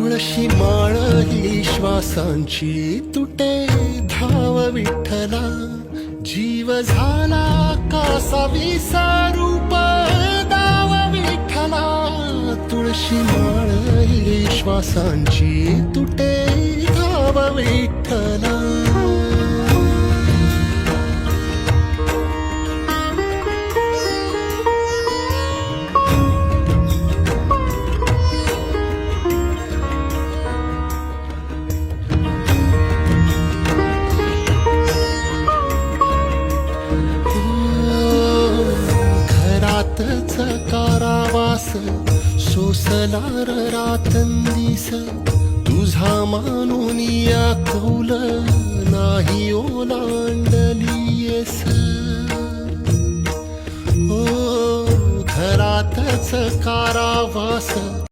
तुळशी माळ ही श्वासांची तुटे धाव विठ्ठला, जीव झाला कासा विसारूप दाव विठ्ठला. तुळशी माळ ही श्वासांची तुटे धाव विठ्ठला. घरातच कारावास सोसलार रातंदिस, तुझा मानून या कौल नाही ओलांडलीयस. ओ घरातच कारावास